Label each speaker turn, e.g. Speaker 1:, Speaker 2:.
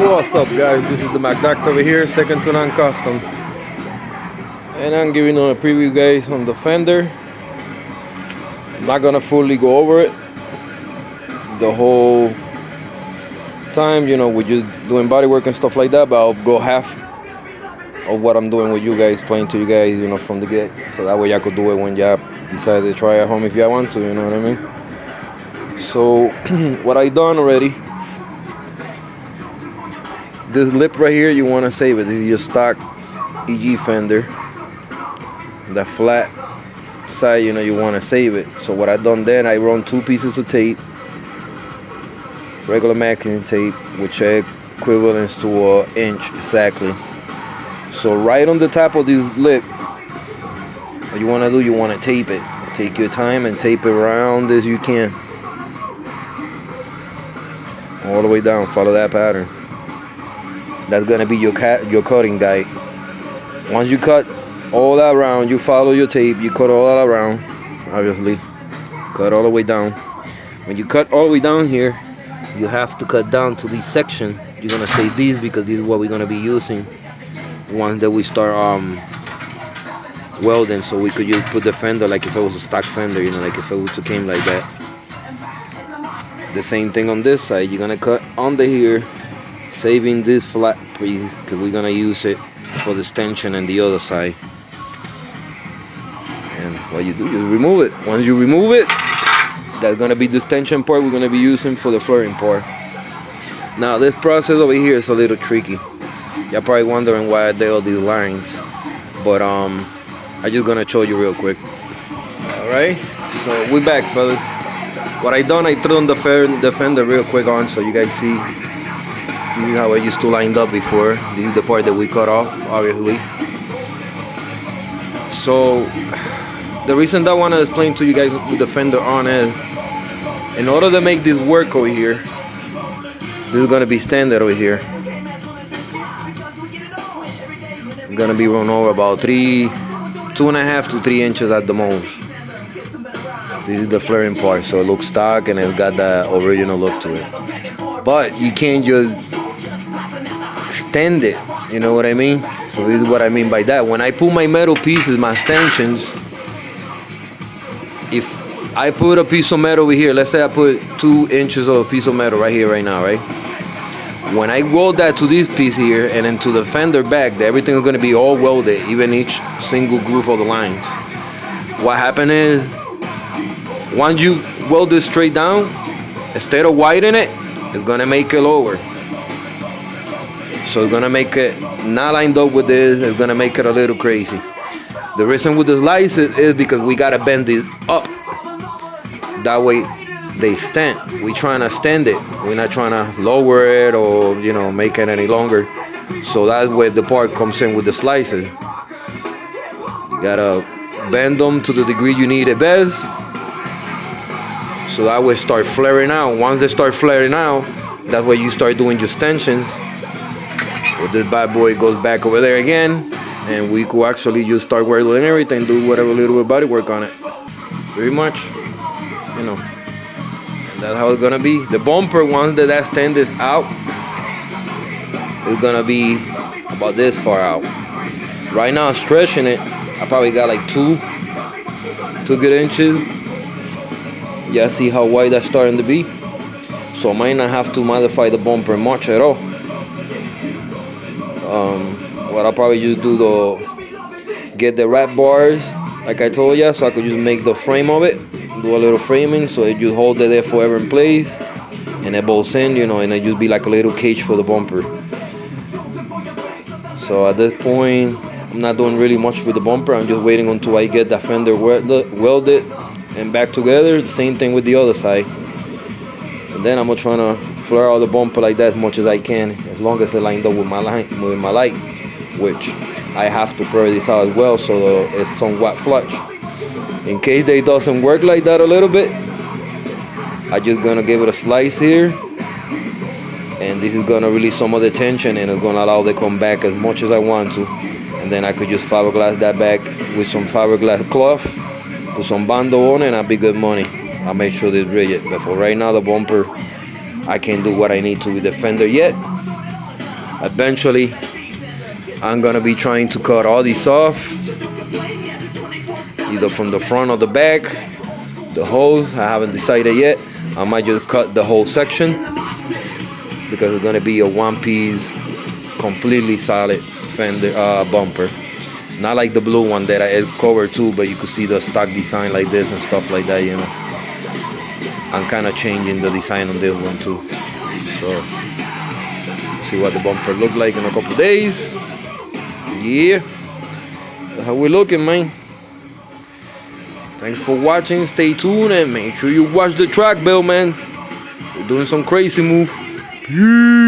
Speaker 1: What's up, guys? This is the McDuck over here, second to none custom, and I'm giving you a preview, guys, on the fender. I'm not gonna fully go over it the whole time, we're just doing body work and stuff like that, but I'll go half of what I'm doing with you guys, playing to you guys, from the get, so that way I could do it when y'all decide to try at home if y'all want to, you know what I mean? So what I done already, this lip right here, you want to save it. This is your stock EG fender. The flat side, you want to save it. So what I done then, I run 2 pieces of tape, regular masking tape, which equivalents to an inch exactly. So right on the top of this lip, what you want to do, you want to tape it. Take your time and tape it around as you can, all the way down. Follow that pattern. That's gonna be your cutting guide. Once you cut all that around, you follow your tape, you cut all that around, obviously. Cut all the way down. When you cut all the way down here, you have to cut down to this section. You're gonna save these because this is what we're gonna be using once that we start welding. So we could just put the fender like if it was a stock fender, like if it was to came like that. The same thing on this side. You're gonna cut under here, saving this flat piece because we're gonna use it for the extension and the other side. And what you do, you remove it. Once you remove it, that's gonna be the extension part we're gonna be using for the flaring part. Now this process over here is a little tricky. You're probably wondering why there are these lines, but I'm just gonna show you real quick. All right, so we're back, fellas. What I done, I threw on the fender real quick on so you guys see. This is how I used to line up before. This is the part that we cut off, obviously. So the reason that I want to explain to you guys with the fender on is, in order to make this work over here, this is going to be standard over here. It's going to be run over about 2.5 to 3 inches at the most. This is the flaring part, so it looks stock and it's got that original look to it. But you can't just extend it, you know what I mean? So this is what I mean by that. When I put my metal pieces, my extensions, if I put a piece of metal over here, let's say I put 2 inches of a piece of metal right here, right now, right? When I weld that to this piece here and then to the fender back, everything is going to be all welded, even each single groove of the lines. What happened is, once you weld this straight down, instead of widening it, it's gonna make it lower. So it's gonna make it not lined up with this. It's gonna make it a little crazy. The reason with the slices is because we gotta bend it up. That way they stand. We trying to stand it. We're not trying to lower it or make it any longer. So that way the part comes in with the slices. You gotta bend them to the degree you need it best. So that way start flaring out. Once they start flaring out, that's where you start doing your extensions. So this bad boy goes back over there again, and we could actually just start welding everything, do whatever little bit body work on it. Pretty much, and that's how it's gonna be. The bumper, once that stand is out, it's gonna be about this far out. Right now I'm stretching it. I probably got like 2 good inches. Yeah, see how wide that's starting to be? So I might not have to modify the bumper much at all. What I'll probably just do get the wrap bars, like I told ya, so I could just make the frame of it, do a little framing, so it just hold it there forever in place, and it bolts in, and it just be like a little cage for the bumper. So at this point, I'm not doing really much with the bumper. I'm just waiting until I get that fender welded and back together. The same thing with the other side, and then I'm gonna try to flare out the bumper like that as much as I can, as long as it lined up with my light, which I have to flare this out as well, so it's somewhat flush. In case they doesn't work like that a little bit, I just gonna give it a slice here, and this is gonna release some of the tension and it's gonna allow it to come back as much as I want to, and then I could just fiberglass that back with some fiberglass cloth, put some bando on it, and I'll be good money. I'll make sure it's rigid. But for right now, the bumper, I can't do what I need to with the fender yet. Eventually, I'm gonna be trying to cut all these off, either from the front or the back. The holes, I haven't decided yet. I might just cut the whole section because it's gonna be a one-piece, completely solid fender bumper. Not like the blue one that I covered too, but you could see the stock design like this and stuff like that, you know. I'm kind of changing the design on this one too. So, see what the bumper look like in a couple days. Yeah, that's how we're looking, man. Thanks for watching. Stay tuned and make sure you watch the track, Bill, man. We're doing some crazy move. Peace.